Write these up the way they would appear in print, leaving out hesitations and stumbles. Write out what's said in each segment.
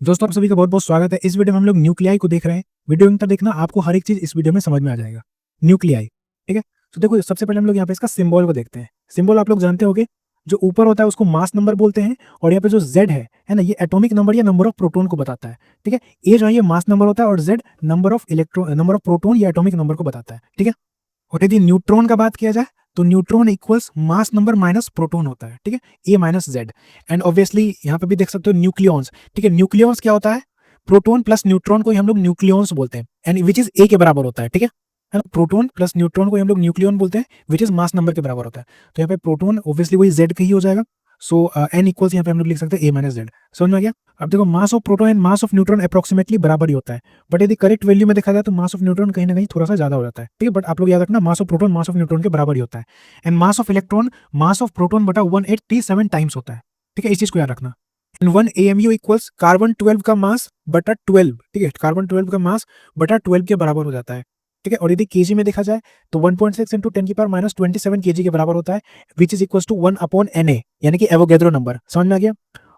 दोस्तों आप सभी का बहुत बहुत स्वागत है। इस वीडियो में हम लोग न्यूक्लियाई को देख रहे हैं। वीडियो अंत तक देखना, आपको हर एक चीज इस वीडियो में समझ में आ जाएगा। न्यूक्लियाई, ठीक है। तो देखो सबसे पहले हम लोग यहाँ पे इसका सिंबल को देखते हैं। सिंबल आप लोग जानते होंगे, जो ऊपर होता है उसको मास नंबर बोलते हैं, और यहाँ पे जो जेड है ना, ये एटॉमिक नंबर या नंबर ऑफ प्रोटोन को बताता है, ठीक है। ए जो है ये मास नंबर होता है, और जेड नंबर ऑफ प्रोटोन या एटॉमिक नंबर को बताता है, ठीक है। और यदि न्यूट्रॉन का बात किया जाए तो neutron equals mass number minus proton होता है, ठीक है, ए माइनस जेड। एंड ऑब्वियसली यहाँ पे भी देख सकते हो न्यूक्लियॉन्स, ठीक है। न्यूक्लियॉन्स क्या होता है? प्रोटोन प्लस न्यूट्रॉन को ही हम लोग न्यूक्लियॉन्स बोलते हैं, एंड विच इज ए के बराबर होता है, ठीक है। प्रोटोन प्लस न्यूट्रॉन को ही हम लोग न्यूक्लियॉन बोलते हैं, विच इज मास नंबर के बराबर होता है। तो यहाँ पे प्रोटोन ऑब्वियसली वही जेड का ही हो जाएगा। सो एन इक्वल्स यहाँ पे हम लोग लिख सकते हैं ए माइनस जेड। समझ में आ गया? अब देखो mass of proton and mass of neutron approximately बराबर ही होता है, बट यदि करेक्ट वैल्यू में देखा जाए तो मास ऑफ न्यूट्रॉन कहीं ना कहीं थोड़ा सा ज्यादा हो जाता है, ठीक है। बट आप लोग याद रखना, mass of proton mass of neutron के बराबर ही होता है। And mass of electron mass of proton बटा 187 टाइम्स होता है, ठीक है। इस चीज को याद रखना। एंड 1 AMU इक्वल्स कार्बन 12 का मास बटा 12, ठीक है। कार्बन 12 का मास बटा 12 के बराबर हो जाता है, ठीक है। और यदि केजी में देखा जाए तो 1.6 इंटू 10 की पावर माइनस 27 केजी के बराबर होता है, which is equal to 1 upon Na, यानी कि एवोगैड्रो नंबर। समझ में आ गया?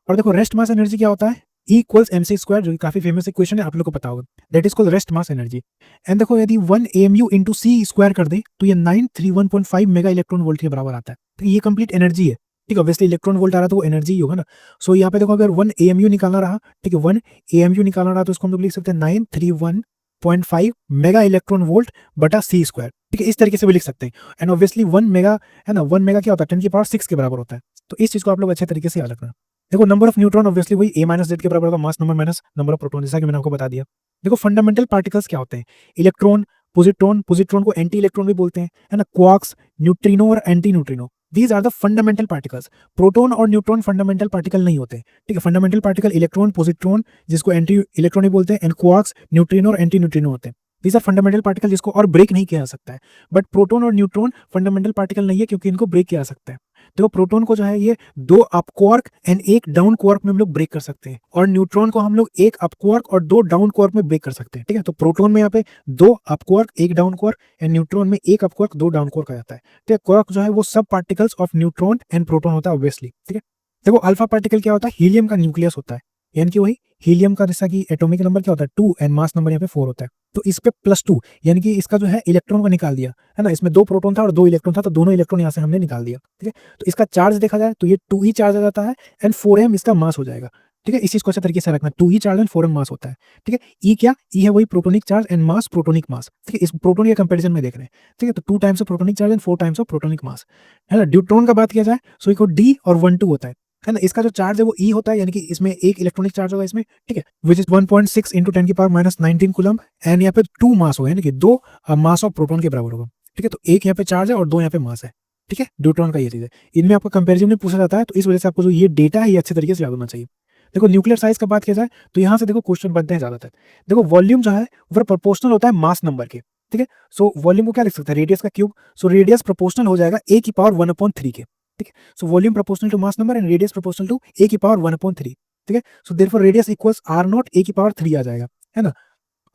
और देखो रेस्ट मास एनर्जी क्या होता है? E इक्वल्स mc स्क्वायर, जो कि काफी फेमस इक्वेशन है, आप लोग को पता होगा। That is called rest mass energy. And देखो यदि 1 AMU इंटू सी स्क्वायर कर दे तो ये 931.5 मेगा इलेक्ट्रॉन वोल्ट के बराबर आता है, तो ये कंप्लीट एनर्जी है, ठीक है। ऑब्वियसली इलेक्ट्रॉन वोल्ट आ रहा तो वो एनर्जी ही होगा ना। सो यहाँ पे देखो अगर 1 AMU निकालना रहा, ठीक है, 1 AMU निकालना रहा तो इसको हम लोग लिख सकते हैं 931.5 मेगा इलेक्ट्रॉन वोल्ट बटा सी स्क्वायर, ठीक है। इस तरीके से भी लिख सकते हैं। एंड ऑब्वियसली 1 मेगा है ना, 1 मेगा क्या होता है? 10 की पावर 6 के बराबर होता है। तो इस चीज को आप लोग अच्छे तरीके से याद रखना। देखो नंबर ऑफ न्यूट्रॉन ऑब्वियसली वही ए माइनस जेड के बराबर होगा, mass number minus number of proton, जैसा कि मैंने आपको बता दिया। देखो फंडामेंटल पार्टिकल्स क्या होते हैं? इलेक्ट्रॉन, पोजिट्रॉन, पोजिट्रॉन को एंटी इलेक्ट्रॉन भी बोलते हैं, है ना, क्वार्क्स, न्यूट्रिनो और anti neutrino. These are the fundamental particles. Proton और न्यूट्रॉन फंडामेंटल पार्टिकल नहीं होते, ठीक है। फंडामेंटल पार्टिकल इलेक्ट्रॉन, पोजिट्रॉन जिसको एंटी इलेक्ट्रॉन ही बोलते हैं, एंड क्वार्क्स, न्यूट्रिनो और एंटी न्यूट्रिनो होते हैं। दीज आर फंडामेंटल पार्टिकल जिसको और ब्रेक नहीं किया जा सकता है। बट प्रोटॉन और न्यूट्रॉन फंडामेंटल पार्टिकल नहीं है, क्योंकि इनको ब्रेक किया जा सकता है। देखो प्रोटॉन को जो है ये 2 up quark and 1 down quark में हम लोग ब्रेक कर सकते हैं, और न्यूट्रॉन को हम लोग 1 अप क्वार्क और 2 डाउन क्वार्क में ब्रेक कर सकते हैं, ठीक है। तो प्रोटॉन में यहाँ पे 2 up quark 1 down quark, and neutron में 1 अप क्वार्क 2 डाउन क्वार्क आ जाता है, ठीक है। क्वार्क जो है वो सब particles of neutron and proton होता है ऑब्वियसली, ठीक है। देखो अल्फा पार्टिकल क्या होता है? हीलियम का न्यूक्लियस होता है, यानी कि वही हीलियम का, जैसा कि एटॉमिक नंबर क्या होता है? 2, एंड मास नंबर यहाँ पे 4 होता है। तो इस पे +2, यानी कि इसका जो है इलेक्ट्रॉन को निकाल दिया, है ना। इसमें 2 प्रोटॉन था और 2 इलेक्ट्रॉन था, तो दोनों इलेक्ट्रॉन यहाँ से हमने निकाल दिया, ठीक है। तो इसका चार्ज देखा जाए तो ये 2 ही चार्ज आ जाता है, एंड 4m इसका मास हो जाएगा, ठीक है। इस चीज को अच्छा तरीके से रखना, 2 ही चार्ज एंड 4m मास होता है, ठीक है। ई क्या? ई है वही protonic charge and mass protonic mass, ठीक है। इस प्रोटोन के कंपेरिजन में देख रहे हैं, ठीक है। तो 2 times of protonic charge and 4 times of protonic mass, है ना। ड्यूट्रॉन का बात किया जाए सो इको डी और 1 2 होता है ना। इसका जो चार्ज है वो ई होता है, यानी कि इसमें एक इलेक्ट्रॉनिक चार्ज होगा इसमें, ठीक है, विच इज 1.6 इंटू 10 की पावर माइनस 19 कूलम, एंड यहाँ पे 2 मास होगा, यानी कि 2 मास ऑफ प्रोटॉन के बराबर होगा, ठीक है। तो एक यहाँ पे चार्ज है और 2 यहाँ पे मास है, ठीक है। ड्यूट्रॉन का ये चीज है। इनमें आपका कंपेरिजन में पूछा जाता है, तो इस वजह से आपको जो ये डेटा है ये अच्छे तरीके से याद होना चाहिए। देखो न्यूक्लियर साइज का बात किया जाए तो यहाँ से देखो क्वेश्चन बनते हैं ज्यादातर। देखो वॉल्यूम जो है वो प्रोपोर्शनल होता है मास नंबर के, ठीक है। सो वॉल्यूम को क्या लिख सकते हैं? रेडियस का क्यूब। सो रेडियस प्रोपोर्शनल हो जाएगा ए की पावर 1/3 के, ठीक है। So volume proportional to mass number and radius proportional to A की पावर 1/3, ठीक है। So therefore radius equals R not A की पावर 3 आ जाएगा, है ना।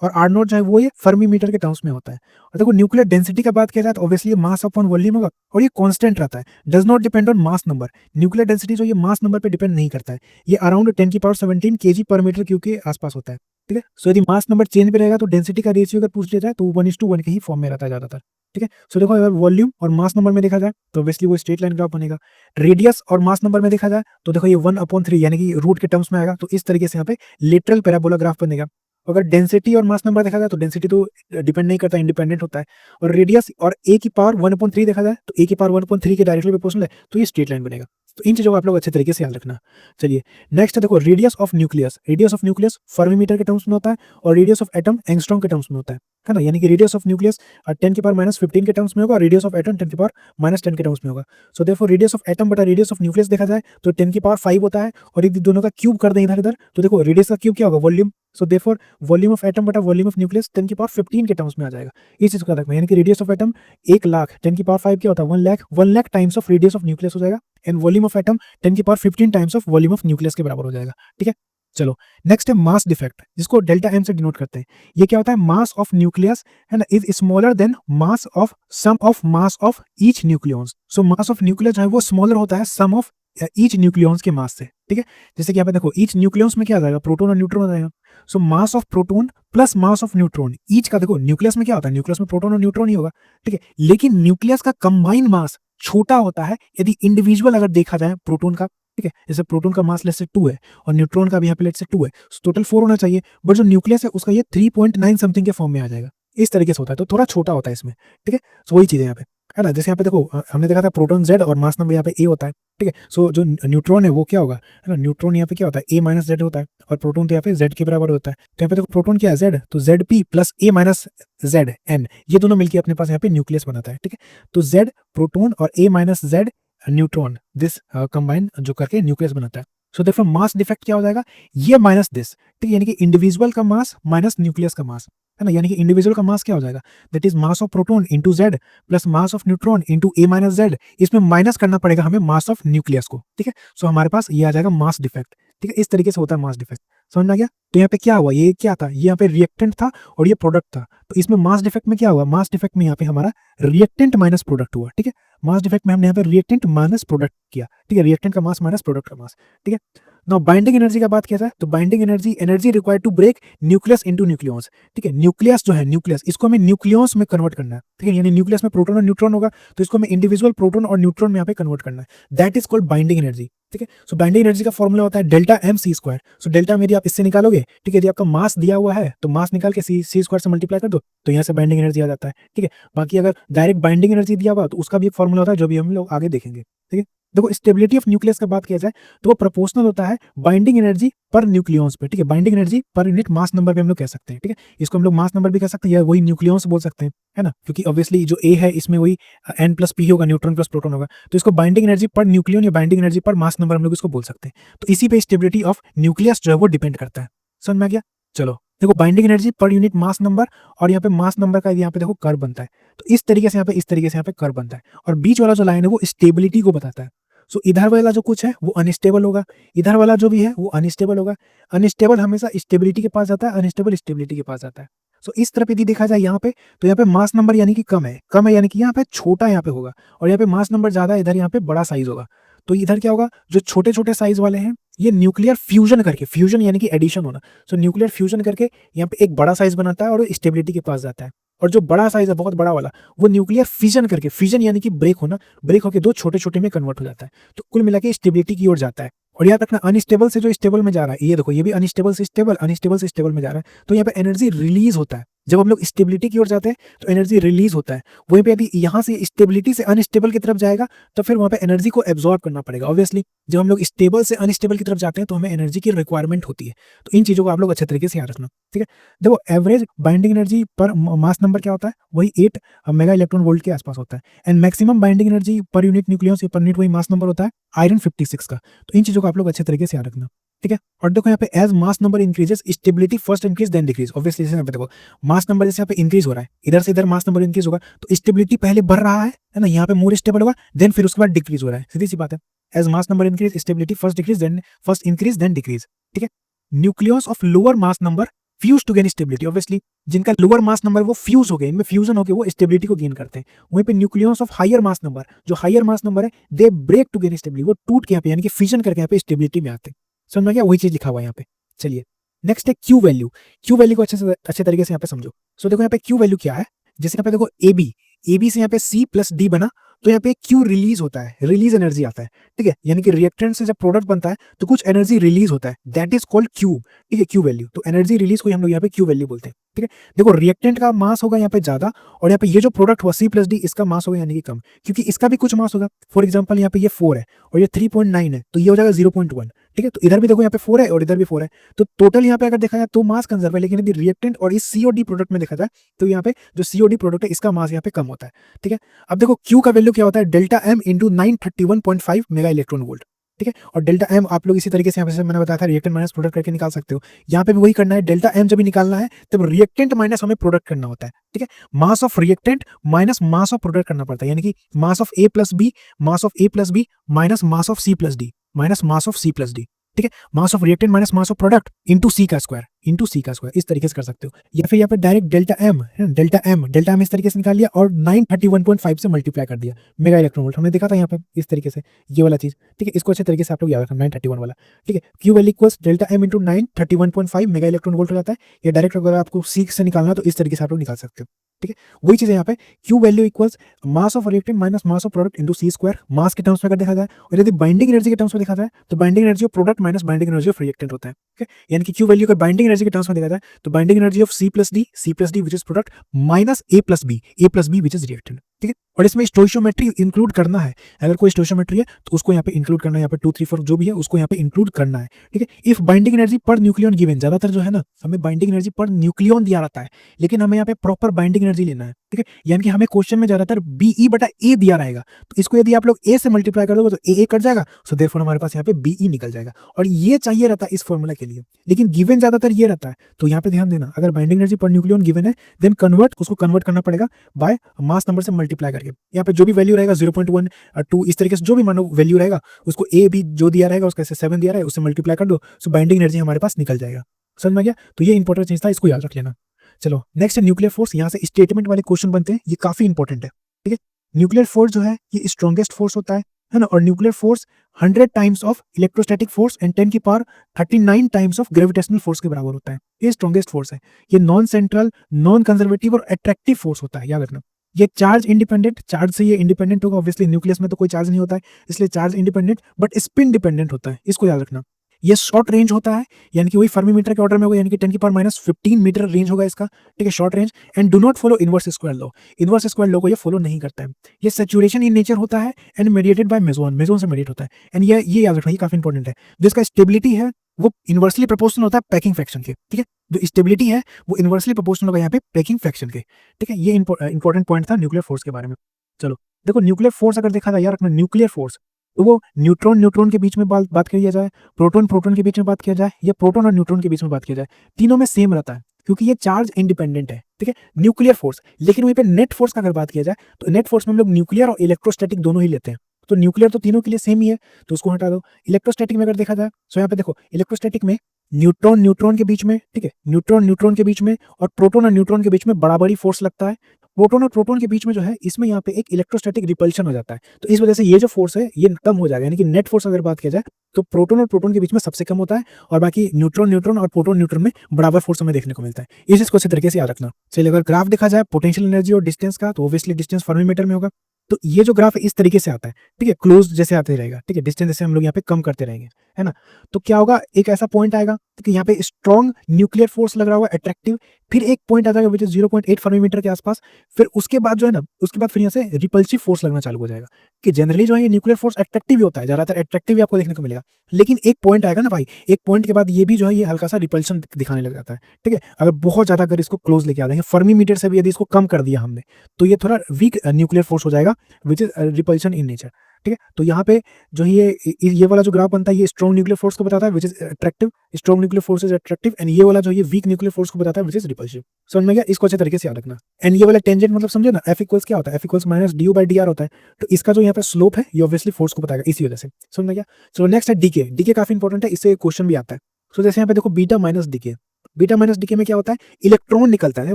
और आर नॉट जो है वो ये फर्मी मीटर के टर्म्स में होता है। और देखो न्यूक्लियर डेंसिटी का बात किया जाए तो ऑब्वियसली मास अपॉन वॉल्यूम होगा, और ये कांस्टेंट रहता है, does not depend on mass number. Nuclear density जो ये मास नंबर पे डिपेंड नहीं करता है, ये अराउंड 10 की पावर 17 केजी पर मीटर क्यूब के आसपास होता है, ठीक है। सो यदि मास नंबर चेंज भी रहेगा तो डेंसिटी का रेशियो अगर पूछ लिया जाए तो 1:1 के ही फॉर्म में रहता है ज्यादातर, ठीक है। सो देखो अगर वॉल्यूम और मास नंबर में देखा जाए तो ऑब्वियसली वो स्ट्रेट लाइन ग्राफ बनेगा। रेडियस और मास नंबर में देखा जाए तो देखो ये 1/3 यानी कि रूट के टर्म्स में आएगा, तो इस तरीके से यहाँ पे लेटरल पैराबोला ग्राफ बनेगा। अगर डेंसिटी और मास नंबर देखा जाए तो डेंसिटी तो डिपेंड नहीं करता, इंडिपेंडेंट होता है। और रेडियस और ए की पावर 1/3 देखा जाए तो ए की पावर 1/3 के डायरेक्टली प्रोपोर्शनल है, तो ये स्ट्रेट लाइन बनेगा। तो इन चीजों को आप लोग अच्छे तरीके से याद रखना। चलिए नेक्स्ट देखो radius of nucleus. Radius of nucleus फर्मीमीटर के टर्म्स में होता है, और रेडियस ऑफ एटम एंगस्ट्रॉम के टर्म्स में होता है ना। यानी कि रेडियस ऑफ न्यूक्लियस 10 की पावर -15 के टर्म्स में होगा, और रेडियस ऑफ एटम 10 की पावर -10 के टर्म्स में होगा। सो देयरफॉर रेडियस ऑफ एटम बटा रेडियस ऑफ न्यूक्लियस देखा जाए तो 10 की पावर 5 होता है, और यदि दोनों का क्यूब कर दें इधर इधर तो देखो रेडियस का क्यूब क्या होगा? Volume. So therefore volume of atom बटा वॉल्यूम ऑफ न्यूक्लियस 10 की पावर 15 के टर्म्स में आ जाएगा। इस चीज को रखना, यानी कि रेडियस ऑफ एटम 1 लाख, 10 की पावर 5 क्या होता है? 1 lakh times of radius of nucleus हो जाएगा, एंड वॉल्यूम ऑफ एटम 10 की power 15 times of volume of nucleus के बराबर हो जाएगा, ठीक है। चलो नेक्स्ट है मास डिफेक्ट, जिसको डेल्टा एम से डिनोट करते हैं। ये क्या होता है? मास ऑफ न्यूक्लियस है ना is smaller than mass of sum of mass of each nucleons. So mass of nucleus जो है वो स्मॉलर होता है सम ऑफ ईच न्यूक्लियॉन्स के मास से, ठीक है। जैसे कि यहाँ पे देखो ईच न्यूक्लियस में क्या आ जाएगा, प्रोटॉन और न्यूट्रॉन आ जाएगा। So mass of proton plus mass of neutron, each का देखो न्यूक्लियस में क्या होता है, न्यूक्लियस में प्रोटॉन और न्यूट्रॉन ही होगा, ठीक है। लेकिन न्यूक्लियस का कंबाइंड मास छोटा होता है यदि इंडिविजुअल अगर देखा जाए प्रोटॉन का, ठीक है। जैसे प्रोटॉन का मास लेट्स से 2 है और न्यूट्रॉन का भी यहाँ पे लेट्स से 2 है, टोटल 4 होना चाहिए, बट जो न्यूक्लियस है उसका ये 3.9 समथिंग के फॉर्म में आ जाएगा। इस तरीके से होता है, तो थोड़ा छोटा होता है इसमें, ठीक है। सो वही चीज है यहाँ पे, है ना। जैसे यहाँ पे देखो हमने देखा था प्रोटॉन Z और मास नंबर यहाँ पे A होता है, ठीक है। सो जो न्यूट्रॉन है वो क्या होगा, है ना, न्यूट्रॉन यहाँ पे क्या होता है A माइनस Z होता है, और प्रोटॉन तो यहाँ पे Z के बराबर होता है। तो यहाँ पे देखो प्रोटॉन क्या है Z, तो ZP plus A minus Z N, ये दोनों मिलकर अपने पास यहाँ पे न्यूक्लियस बनाता है, ठीक है। तो Z प्रोटॉन और A minus Z neutron, this combine जो करके न्यूक्लियस बनाता है। सो देखो मास डिफेक्ट क्या हो जाएगा, ये माइनस दिस, ठीक है। यानी कि इंडिविजुअल का मास माइनस न्यूक्लियस का मास, है ना। यानी कि इंडिविजुअल का मास क्या हो जाएगा, that is mass of proton into Z plus mass of neutron into A minus Z, इसमें माइनस करना पड़ेगा हमें मास ऑफ न्यूक्लियस को, ठीक है। सो हमारे पास ये आ जाएगा मास डिफेक्ट, ठीक है। इस तरीके से होता है मास डिफेक्ट, समझ में आ गया। तो यहाँ पे क्या हुआ, ये क्या था, ये यहाँ पे रिएक्टेंट था और ये प्रोडक्ट था। तो इसमें मास डिफेक्ट में क्या हुआ, मास डिफेक्ट में यहाँ पे हमारा रिएक्टेंट माइनस प्रोडक्ट हुआ, ठीक है। मास डिफेक्ट में हमने यहाँ पे रिएक्टेंट माइनस प्रोडक्ट किया, ठीक है। रिएक्टेंट का मास माइनस प्रोडक्ट का मास, ठीक है। नाउ बाइंडिंग एनर्जी का बात किया जाए तो binding energy, energy required to break nucleus into nucleons, ठीक है। न्यूक्लियस जो है, न्यूक्लियस इसको हमें न्यूक्लियॉन्स में कन्वर्ट करना है, ठीक है। यानी न्यूक्लियस में प्रोटॉन और न्यूट्रॉन होगा तो इसको हमें इंडिविजुअल प्रोटॉन और न्यूट्रॉन में यहाँ पे कन्वर्ट करना है, that is called binding energy, ठीक है। सो बाइंडिंग एनर्जी का फॉर्मूला होता है delta M C square. So delta में यदि आप इससे निकालोगे, ठीक है, यदि आपका मास दिया हुआ है तो मास निकाल के सी स्क्वायर से मल्टीप्लाई कर दो तो यहाँ से बाइंडिंग एनर्जी आ जाता है, ठीक है। बाकी अगर डायरेक्ट बाइंडिंग एनर्जी दिया हुआ तो उसका भी एक फॉर्मूला होता है जो भी हम लोग आगे देखेंगे, ठीक है। देखो स्टेबिलिटी ऑफ न्यूक्लियस का बात किया जाए तो वो प्रोपोर्शनल होता है बाइंडिंग एनर्जी पर न्यूक्लियॉन्स पे, ठीक है। Binding energy per unit mass number पे हम लोग कह सकते हैं, ठीक है। इसको हम लोग मास नंबर भी कह सकते हैं या वही न्यूक्लियॉन्स बोल सकते हैं, है ना, क्योंकि ऑब्वियसली जो ए है इसमें वही N प्लस P होगा, न्यूट्रॉन प्लस प्रोटॉन होगा, तो इसको बाइंडिंग एनर्जी पर न्यूक्लियन या बाइंडिंग एनर्जी पर मास नंबर हम लोग इसको बोल सकते हैं। तो इसी पे स्टेबिलिटी ऑफ न्यूक्लियस जो है वो डिपेंड करता है, समझ में आ गया। चलो देखो binding energy per unit mass number, और यहाँ पे मास नंबर का यहाँ पे देखो कर्व बनता है, तो इस तरीके से यहाँ पे इस तरीके से यहाँ पे कर्व बनता है, और बीच वाला जो लाइन है वो स्टेबिलिटी को बताता है। सो इधर वाला जो कुछ है वो अनस्टेबल होगा, इधर वाला जो भी है वो अनस्टेबल होगा। अनस्टेबल हमेशा स्टेबिलिटी के पास जाता है, अनस्टेबल स्टेबिलिटी के पास जाता है। सो इस तरफ यदि देखा जाए यहाँ पे तो यहाँ पे मास नंबर यानी कि कम है यानी कि यहाँ पे छोटा यहाँ पे होगा, और यहाँ पे मास नंबर ज्यादा है, इधर यहाँ पे बड़ा साइज होगा। तो इधर क्या होगा, जो छोटे छोटे साइज वाले हैं ये न्यूक्लियर फ्यूजन करके, फ्यूजन यानी कि एडिशन होना, सो न्यूक्लियर फ्यूजन करके यहाँ पे एक बड़ा साइज बनाता है और स्टेबिलिटी के पास जाता है। और जो बड़ा साइज है बहुत बड़ा वाला वो न्यूक्लियर फिजन करके, फिजन यानी कि ब्रेक होना, ब्रेक होकर दो छोटे छोटे में कन्वर्ट हो जाता है, तो कुल मिला के स्टेबिलिटी की ओर जाता है। और याद रखना अनस्टेबल से जो स्टेबल में जा रहा है, ये देखो ये भी अनस्टेबल से स्टेबल, अनस्टेबल से स्टेबल में जा रहा है, तो यहाँ पे एनर्जी रिलीज होता है। जब हम लोग स्टेबिलिटी की ओर जाते हैं तो एनर्जी रिलीज होता है, वहीं पे यदि यहाँ से स्टेबिलिटी से अनस्टेबल की तरफ जाएगा तो फिर वहां पे एनर्जी को एब्जॉर्ब करना पड़ेगा। ऑब्वियसली जब हम लोग स्टेबल से अनस्टेबल की तरफ जाते हैं तो हमें एनर्जी की रिक्वायरमेंट होती है, तो इन चीजों को आप लोग अच्छे तरीके से याद रखना, ठीक है। देखो एवरेज बाइंडिंग एनर्जी पर मास नंबर क्या होता है, वही 8 मेगा इलेक्ट्रॉन वोल्ट के आसपास होता है, and maximum binding energy per unit nucleus per unit वही मास नंबर होता है आयरन 56 का। तो इन चीजों को आप लोग अच्छे तरीके से याद रखना, ठीक है। और देखो यहाँ पे as mass number increases stability first increase then decrease. Obviously यहाँ पे देखो मास नंबर जैसे यहाँ पे इंक्रीज हो रहा है, इधर से इधर मास नंबर इंक्रीज होगा तो स्टेबिलिटी पहले बढ़ रहा है ना, यहाँ पे मोर स्टेबल होगा, देन फिर उसके बाद डिक्रीज हो रहा है, सीधी सी बात है। As mass number increase stability first increase then decrease, ठीक है। Nucleus of lower mass number fuse to gain stability. Obviously जिनका लोअर मास नंबर वो फ्यूज हो गए, इनमें फ्यूजन होकर वो स्टेबिलिटी को गेन करते हैं। वहीं पे nucleus of higher mass number, जो हायर मास नंबर है they break to gain stability, वो टूट के यहाँ पे यानी कि फ्यूजन करके यहाँ पे स्टेबिलिटी में आते हैं। समझ में गया, वही चीज लिखा हुआ है यहाँ पे। चलिए नेक्स्ट है क्यू वैल्यू। क्यू वैल्यू को अच्छे तरीके से यहाँ पे समझो। सो देखो यहाँ पे क्यू वैल्यू क्या है, जैसे यहाँ पे देखो ए बी से यहाँ पे सी प्लस डी बना तो यहाँ पे क्यू रिलीज होता है, रिलीज एनर्जी आता है, ठीक है। यानी कि रिएक्टेंट से जब प्रोडक्ट बनता है तो कुछ एनर्जी रिलीज होता है, दैट इज कॉल्ड क्यू, ठीक है, क्यू वैल्यू। तो एनर्जी रिलीज को हम लोग यहाँ पे क्यू वैल्यू बोलते हैं, ठीक है। देखो रिएक्टेंट का मास होगा यहाँ पे ज्यादा, और यहाँ पे ये जो प्रोडक्ट हुआ सी प्लस डी इसका मास होगा यानी कि कम, क्योंकि इसका भी कुछ मास होगा। फॉर एग्जाम्पल यहाँ पे ये 4 है और ये 3.9 है, तो ये हो जाएगा 0.1, ठीक है। तो इधर भी देखो यहाँ पे 4 है और इधर भी 4 है, तो टोटल यहाँ पे अगर देखा जाए तो मास कंजर्व है। लेकिन यदि रिएक्टेंट और इस सीओडी प्रोडक्ट में देखा जाए तो यहाँ पे जो सीओडी प्रोडक्ट है इसका मास यहाँ पे कम होता है, ठीक है। अब देखो क्यू का वैल्यू क्या होता है, delta M into 931.5 mega electron volt, ठीक है। और डेल्टा एम आप लोग इसी तरीके से यहाँ पे मैंने बताया था रिएक्टेंट माइनस प्रोडक्ट करके निकाल सकते हो। यहाँ पे भी वही करना है, डेल्टा एम जब भी निकालना है तब रिएक्टेंट माइनस हमें प्रोडक्ट करना होता है, ठीक है। Mass of reactant minus mass of product करना पड़ता है, यानी कि mass of A plus B minus mass of A plus B minus mass of C plus D minus mass of C plus D, ठीक है, mass of reactant minus mass of product into C का square, इस तरीके से कर सकते हो। या फिर यहाँ पे डायरेक्ट डेल्टा एम इस तरीके से निकाल लिया और 931.5 से मल्टीप्लाई कर दिया मेगा इलेक्ट्रॉन वोल्ट, हमने देखा था यहाँ पे इस तरीके से, ये वाला चीज, ठीक है। इसको अच्छे तरीके से आप लोग याद रखना, 931 वाला, ठीक है। Q value equals delta M into 931.5 mega electron volt हो जाता है। ये डायरेक्ट अगर आपको सी से निकालना तो इस तरीके से आप लोग निकाल सकते हो, ठीक है। वही चीज है यहाँ पे, Q value equals mass of reactant minus mass of product into C square, mass के टर्म्स में अगर देखा जाए, और यदि बाइंडिंग एनर्जी के टर्म्स में देखा जाए तो binding energy of product minus binding energy of reactant होता है, ठीक है। यानी कि क्यू वैल्यू अगर बाइंडिंग एनर्जी के टर्म्स में देखा जाए तो binding energy of C plus D which is product minus A plus B which is reactant, ठीक है। और इसमें स्टोइशियोमेट्री इंक्लूड करना है, अगर कोई स्टोइशियोमेट्री है तो उसको यहाँ पे इंक्लूड करना है, यहाँ पे 2 3 4 जो भी है उसको यहाँ पे इंक्लूड करना है, ठीक है। If binding energy per nucleon given, ज्यादातर जो है ना हमें बाइंडिंग एनर्जी पर न्यूक्लियन दिया रहता है, लेकिन हमें यहाँ पे प्रॉपर बाइंडिंग एनर्जी लेना है, ठीक है। यानी कि हमें क्वेश्चन में ज्यादातर बीई बटा ए दिया रहेगा, तो इसको यदि आप लोग ए से मल्टीप्लाई कर दोगे तो ए कट जाएगा, सो देयरफॉर हमारे पास यहाँ पे बीई निकल जाएगा, और ये चाहिए रहता है इस फॉर्मूला के लिए, लेकिन गिवन ज्यादातर ये रहता है। तो यहाँ पे ध्यान देना, अगर binding energy per nucleon given है देन उसको कन्वर्ट करना पड़ेगा बाय मास नंबर से मल्टीप्लाई करके। यहाँ पे जो भी वैल्यू रहेगा 0.1 2 इस तरीके से जो भी मानो वैल्यू रहेगा उसको ए भी जो दिया रहेगा उसका 7 दिया रहेगा उससे मल्टीप्लाई कर दो, सो बाइंडिंग एनर्जी हमारे पास निकल जाएगा। समझ में गया? तो ये इंपॉर्टेंट चीज था, इसको याद रख लेना। चलो नेक्स्ट है न्यूक्लियर फोर्स। यहाँ से स्टेटमेंट वाले क्वेश्चन बनते हैं, ये काफी इंपॉर्टेंट है, ठीक है। न्यूक्लियर फोर्स जो है ये स्ट्रॉन्गेस्ट फोर्स होता है ना, और nuclear force 100 times of electrostatic force and 10 की power 39 times of gravitational force के बराबर होता है। ये स्ट्रॉन्गेस्ट फोर्स है, ये नॉन सेंट्रल, नॉन कंजर्वेटिव और अट्रैक्टिव फोर्स होता है, याद रखना। ये चार्ज इंडिपेंडेंट, चार्ज से ये इंडिपेंडेंट होगा, ऑब्वियसली न्यूक्लियस में तो कोई चार्ज नहीं होता है इसलिए charge independent, but spin dependent होता है, इसको याद रखना। ये शॉर्ट रेंज होता है, यानी कि वही फर्मी मीटर के ऑर्डर में होगा, यानी कि 10 की पावर माइनस 15 मीटर रेंज होगा इसका, ठीक है, short range. And do not follow inverse square law, inverse square law को ये फॉलो नहीं करता है। ये सैचुरेशन इन नेचर होता है एंड मेडिएटेड बाय मेसोन से मेडिएट होता है। एंड ये याद रखना, ये काफी इंपॉर्टेंट है। जिसका स्टेबिलिटी है वो इनवर्सली प्रोपोर्शनल होता है पैकिंग फ्रैक्शन के, ठीक है। जो स्टेबिलिटी है वो इनवर्सली प्रोपोर्शनल होगा यहाँ पे पैकिंग फ्रैक्शन के, ठीक है। ये इंपॉर्टेंट पॉइंट था न्यूक्लियर फोर्स के बारे में। चलो देखो, न्यूक्लियर फोर्स अगर देखा जाए, याद रखना न्यूक्लियर फोर्स तो वो न्यूट्रॉन के बीच में बात किया जाए, प्रोटॉन के बीच में बात किया जाए, या प्रोटॉन और न्यूट्रॉन के बीच में बात किया जाए, तीनों में सेम रहता है क्योंकि ये चार्ज इंडिपेंडेंट है, ठीक है, न्यूक्लियर फोर्स। लेकिन वहीं पे नेट फोर्स का अगर बात किया जाए तो नेट फोर्स में हम लोग न्यूक्लियर और इलेक्ट्रोस्टैटिक दोनों ही लेते हैं, तो न्यूक्लियर तो तीनों के लिए सेम ही है तो उसको हटा दो। इलेक्ट्रोस्टैटिक में अगर देखा जाए तो यहाँ पे देखो, इलेक्ट्रोस्टैटिक में न्यूट्रॉन के बीच में, ठीक है, न्यूट्रॉन के बीच में और प्रोटॉन और न्यूट्रॉन के बीच में बराबरी फोर्स लगता है। प्रोटॉन और प्रोटॉन के बीच में जो है इसमें यहाँ पे एक इलेक्ट्रोस्टैटिक रिपल्शन हो जाता है, तो इस वजह से ये जो फोर्स है ये कम हो जाएगा, यानी कि नेट फोर्स अगर बात किया जाए तो प्रोटॉन और प्रोटॉन के बीच में सबसे कम होता है, और बाकी न्यूट्रॉन और प्रोटॉन में बराबर फोर्स हमें देखने को मिलता है। इस चीज को अच्छे तरीके से याद रखना। चलिए अगर ग्राफ देखा जाए पोटेंशियल एनर्जी और डिस्टेंस का, तो ऑब्वियसली डिस्टेंस फर्मी मीटर में होगा, तो ये जो ग्राफ है इस तरीके से आता है, ठीक है, क्लोज जैसे आते रहेगा, ठीक है, डिस्टेंस जैसे हम लोग यहाँ पे कम करते रहेंगे, है ना। तो क्या होगा, एक ऐसा पॉइंट आएगा कि यहाँ पे स्ट्रॉन्ग न्यूक्लियर फोर्स लग रहा होगा अट्रैक्टिव, फिर एक पॉइंट आ जाएगा विच इज 0.8 फर्मी मीटर के आसपास, फिर उसके बाद जो है ना, उसके बाद फिर यहाँ से रिपल्सिव फोर्स लगना चालू हो जाएगा। कि जनरली जो है ये न्यूक्लियर फोर्स अट्रैक्टिव ही होता है, ज्यादातर अट्रैक्टिव ही आपको देखने को मिलेगा, लेकिन एक पॉइंट आएगा ना भाई, एक पॉइंट के बाद ये भी जो है ये हल्का सा रिपल्शन दिखाने लग जाता है, ठीक है। अगर बहुत ज्यादा अगर इसको क्लोज लेके आ जाएंगे, फर्मी मीटर से भी यदि इसको कम कर दिया हमने, तो ये थोड़ा वीक न्यूक्लियर फोर्स हो जाएगा which is repulsion in nature, ठीक है। तो यहाँ पे जो ये वाला जो ग्राफ बनता है ये स्ट्रॉन्ग न्यूक्लियर फोर्स को बताता है which is attractive, strong nuclear force is attractive, and ये वाला जो ये वीक न्यूक्लियर फोर्स को बताता है विच इज रिपल्सिव। समझ में गया? इसको अच्छे तरीके से याद रखना। एंड ये वाला टेंजेंट मतलब समझे ना, एफ इक्वल्स क्या होता है, F equals minus D you by D R होता है, तो इसका जो यहाँ पे स्लोप है ये ऑब्वियसली फोर्स को बताएगा इसी वजह से। समझ में गया? चलो नेक्स्ट है डीके। डीके काफी इंपॉर्टेंट है, इससे क्वेश्चन भी आता है। तो जैसे यहाँ पे देखो beta minus decay, beta minus decay में क्या होता है, इलेक्ट्रॉन निकलता है,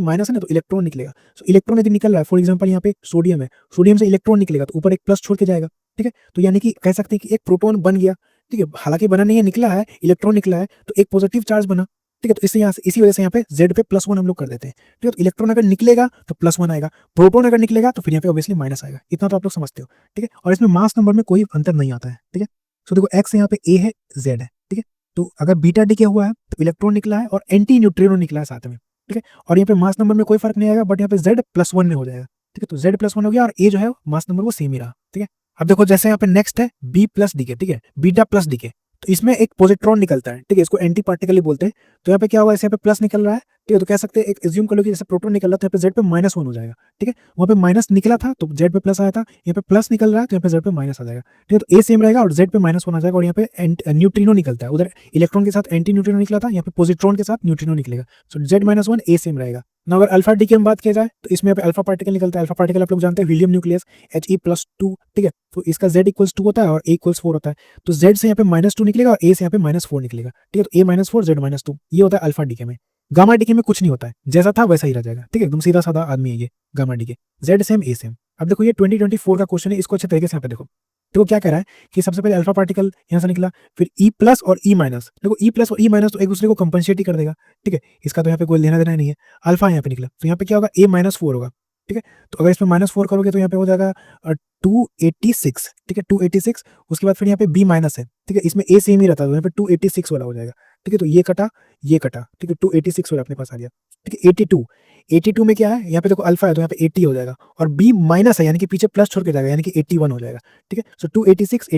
माइनस है ना तो इलेक्ट्रॉन निकलेगा। सो इलेक्ट्रॉन यदि निकल रहा है, फॉर एग्जांपल यहाँ पे सोडियम है, सोडियम से इलेक्ट्रॉन निकलेगा तो ऊपर एक प्लस छोड़ के जाएगा, ठीक है। तो यानी कि कह सकते हैं कि एक प्रोटॉन बन गया, ठीक है, हालांकि बना नहीं है, निकला है, इलेक्ट्रॉन निकला है तो एक पॉजिटिव चार्ज बना, ठीक है। तो इससे यहाँ से इसी वजह से यहाँ पे Z पे +1 हम लोग कर देते हैं, ठीक है। तो इलेक्ट्रॉन अगर निकलेगा तो +1 आएगा, प्रोटॉन अगर निकलेगा तो फिर यहाँ पे ऑब्वियसली माइनस आएगा, इतना तो आप लोग समझते हो, ठीक है। और इसमें मास नंबर में कोई अंतर नहीं आता है, ठीक है। तो देखो x यहाँ पे A है, Z है, ठीक है। तो अगर बीटा डी हुआ है तो इलेक्ट्रॉन निकला है और एंटी न्यूट्रिनो निकला है साथ में, ठीक है। और यहाँ पे मास नंबर में कोई फर्क नहीं आएगा, बट यहाँ पे Z +1 में हो जाएगा, ठीक है। तो Z +1 हो गया और A जो है मास नंबर वो सेम ही रहा, ठीक है। अब देखो जैसे यहाँ पे नेक्स्ट है B प्लस डी के, ठीक है, बीटा प्लस डी के, तो इसमें एक पॉजिट्रॉन निकलता है, ठीक है, इसको एंटी पार्टिकल ही बोलते हैं। तो यहाँ पे क्या होगा, यहाँ पे प्लस निकल रहा है ठीक है, तो कह सकते हैं एक एज्यूम कर लो कि जैसे प्रोटॉन निकल रहा था, यहाँ पे जेड पे -1 हो जाएगा, ठीक है, वहाँ पे माइनस निकला था तो जेड पे प्लस आया था, यहाँ पे प्लस निकल रहा है तो यहाँ पे जेड पे माइनस आ जाएगा, ठीक है, तो ए सेम रहेगा और जेड पे -1 आ जाएगा, और यहाँ पे न्यूट्रिनो निकलता है, उधर इलेक्ट्रॉन के साथ एंटी न्यूट्रिनो निकला था, यहाँ पे पॉजिट्रॉन के साथ न्यूट्रिनो निकलेगा, सो Z-1 ए सेम रहेगा ना। अगर अल्फा डी की हम बात किया जाए तो इसमें यहाँ पे अल्फा पार्टिकल निकलता है, अल्फा पार्टिकल आप लोग जानते हैं हीलियम न्यूक्लियस He+2, ठीक है, तो इसका Z=2 होता है और A=4 होता है, तो Z से यहाँ पे -2 निकलेगा और A से यहाँ पे -4 निकलेगा, ठीक है, तो A-4 Z-2 ये होता है अल्फा डीके में। गामा डीके में कुछ नहीं होता है, जैसा था वैसा ही रह जाएगा, ठीक है, एकदम सीधा साधा आदमी है ये gamma decay, Z same A same. अब देखो ये 2024 का क्वेश्चन है, इसको अच्छे तरीके से यहाँ पे देखो, तो क्या कह रहा है कि सबसे पहले अल्फा पार्टिकल यहाँ से निकला, फिर E+ और E-, देखो E+ और E- तो एक दूसरे को कंपनसेट ही कर देगा, ठीक है, इसका तो यहाँ पे कोई लेना देना नहीं है। अल्फा यहाँ पे निकला तो यहाँ पे क्या होगा, A-4 होगा, ठीक है, तो अगर इसमें -4 करोगे तो यहाँ पे हो जाएगा 286, ठीक है, 286, उसके बाद फिर यहाँ पे B- है, ठीक है, इसमें A सेम ही रहता है तो यहाँ पे 286 वाला हो जाएगा, ठीक है, तो ये कटा, ठीक है, 286 वाला अपने पास आ गया, ठीक है। 82 में क्या है, यहाँ पे देखो अल्फा है तो यहाँ पे 80 हो जाएगा, और B- है यानी कि पीछे प्लस छोड़ के जाएगा, यानी कि 81 हो जाएगा, ठीक है, so 286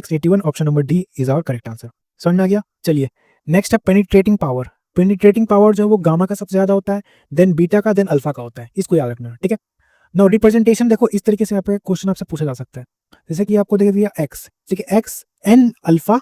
81 option number D is our correct answer. समझ में आ गया? चलिए नेक्स्ट है पेनिट्रेटिंग पावर। पेनिट्रेटिंग पावर जो है वो गामा का सबसे ज्यादा होता है, देन बीटा का, देन अल्फा का होता है, इसको याद रखना, ठीक है। नाउ रिप्रेजेंटेशन देखो इस तरीके से यहाँ पे क्वेश्चन आपसे पूछा जा सकता है, जैसे कि आपको दे दिया x, ठीक है, x n अल्फा,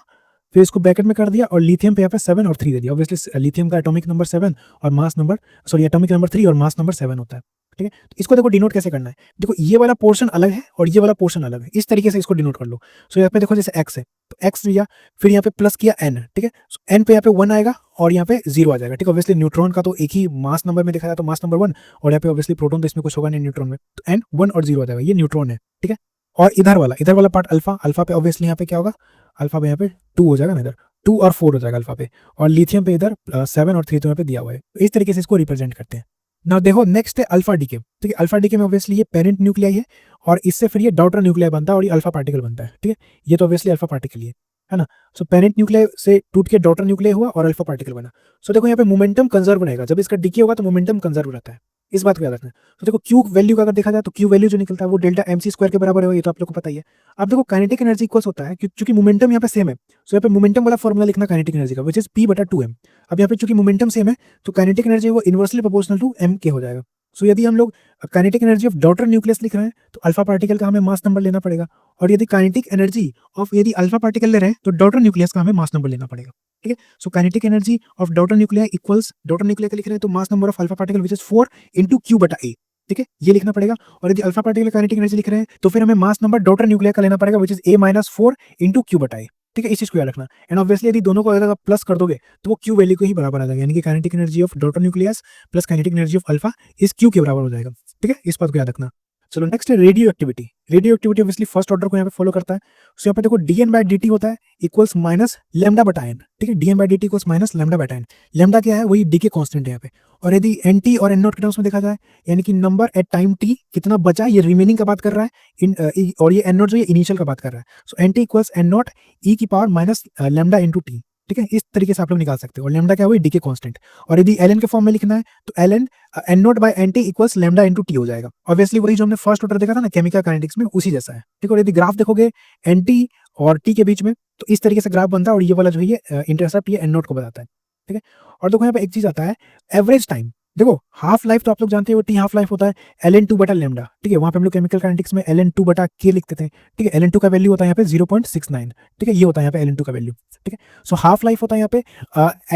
फिर इसको ब्रैकेट में कर दिया और लिथियम पे यहाँ पे 7 और 3 दे दिया, ऑब्वियसली लिथियम का एटॉमिक नंबर 7 और mass number, sorry atomic number 3 और मास नंबर 7 होता है, ठीक है। तो इसको देखो डिनोट कैसे करना है, देखो ये वाला पोर्शन अलग है और ये वाला पोर्शन अलग है, इस तरीके से इसको डिनोट कर लो। सो यहाँ पे देखो जैसे x है तो x लिया, फिर यहाँ पे प्लस किया n, ठीक है, n पे यहाँ पे 1 आएगा और यहाँ पे 0 आ जाएगा, ठीक है, ऑब्वियसली न्यूट्रॉन का तो एक ही मास नंबर में दिखा जाए तो मास नंबर 1, और यहाँ पे ऑब्वियसली प्रोटॉन तो इसमें कुछ होगा नहीं न्यूट्रॉन में, तो n 1 और 0 आ जाएगा, ये न्यूट्रॉन है, ठीक है। और इधर वाला पार्ट अल्फा, अल्फा पे ऑब्वियसली यहाँ पे क्या होगा, अल्फा पे यहाँ पे 2 हो जाएगा ना, इधर 2 और 4 हो जाएगा अल्फा पे, और लिथियम पे इधर 7 और 3 तो यहाँ पे दिया हुआ है, तो इस तरीके से इसको रिप्रेजेंट करते हैं। ना देखो नेक्स्ट है अल्फा डीके, ठीक है, अल्फा डीके में ऑब्वियसली ये पेरेंट न्यूक्लियाई है और इससे फिर ये डॉटर न्यूक्लियाई बनता है और ये अल्फा पार्टिकल बनता है, ठीक है, ये तो ऑब्वियसली अल्फा पार्टिकल ही है ना। सो पेरेंट न्यूक्लियाई से टूट के डॉटर न्यूक्लियाई हुआ और अल्फा पार्टिकल बना। सो देखो यहाँ पे मोमेंटम कंजर्व रहेगा, जब इसका डीके होगा तो मोमेंटम कंजर्व रहता है, इस बात को याद रखना। तो देखो क्यू वैल्यू का अगर देखा जाए तो क्यू वैल्यू जो निकलता है वो डेल्टा mc² के बराबर है, ये तो आप लोग को पता ही है। अब देखो काइनेटिक एनर्जी इक्वल्स होता है क्योंकि मोमेंटम यहाँ पे सेम है, सो यहाँ पे मोमेंटम वाला फॉर्मूला लिखना काइनेटिक एनर्जी का, विच इज P/2m। अब यहाँ पे चूंकि मोमेंटम सेम है तो काइनेटिक एनर्जी वो इनवर्सली प्रोपोर्शनल टू m के हो जाएगा। सो यदि हम लोग kinetic energy of daughter nucleus लिख रहे हैं तो अल्फा पार्टिकल का हमें मास नंबर लेना पड़ेगा, और यदि काइनेटिक एनर्जी ऑफ यदि अल्फा पार्टिकल ले रहे हैं तो डॉटर न्यूक्लियस का हमें मास नंबर लेना पड़ेगा, ठीक है। So kinetic energy of daughter nuclear equals, daughter nuclear का लिख रहे हैं तो mass number of alpha particle which is 4 × Q/A, ठीक है, ये लिखना पड़ेगा। और यदि अल्फा पार्टिकल काइनेटिक एनर्जी लिख रहे हैं तो फिर हमें मास नंबर डॉटर न्यूक्लियर का लेना पड़ेगा विच इज A-4 × Q/A, ठीक है, इस चीज को याद रखना। एंड ऑब्वियसली यदि दोनों को अगर प्लस कर दोगे तो वो क्यू वैल्यू को ही बराबर आ जाएगा, यानी कि kinetic energy of daughter nucleus plus kinetic energy of alpha इस क्यू के बराबर हो जाएगा, ठीक है, इस बात को याद रखना। चलो नेक्स्ट है radio activity. Radio activity obviously first order को यहाँ पे फॉलो करता है। सो यहाँ पे देखो dN/dt होता है इक्वल्स माइनस λ/n, ठीक है, dN/dt equals minus λ/n। Lambda क्या है, वही डी के कॉन्स्टेंट है यहाँ पे। और यदि NT और N0 के टर्म्स में देखा जाए, यानी कि नंबर एट टाइम t कितना बचा, ये रिमेनिंग का बात कर रहा है, और ये N0 जो ये इनिशियल का बात कर रहा है। सो NT इक्वल्स N0 e की power minus lambda into T, ठीक है, इस तरीके से आप लोग निकाल सकते हो। और लैम्डा क्या है, वही डी के कॉन्स्टेंट। और यदि ln के फॉर्म में लिखना है तो ln N0/NT equals lambda into T हो जाएगा। ऑब्वियसली वही जो हमने फर्स्ट ऑर्डर देखा था ना केमिकल काइनेटिक्स में, उसी जैसा है, ठीक है। और यदि ग्राफ देखोगे NT और T के बीच में तो इस तरीके से ग्राफ बनता है, और ये वाला जो है ये इंटरसेप्ट ये N0 को बताता है, ठीक है। और देखो यहाँ पे एक चीज आता है एवरेज टाइम। देखो हाफ लाइफ तो आप लोग जानते हो टी हाफ लाइफ होता है ln2/λ, ठीक है, वहां पे हम लोग केमिकल काइनेटिक्स में ln2/k लिखते थे, ठीक है। ln2 का वैल्यू होता है यहाँ पे 0.69, ठीक है, ये होता है यहाँ पे ln2 का वैल्यू, ठीक है। सो हाफ लाइफ होता है यहाँ पे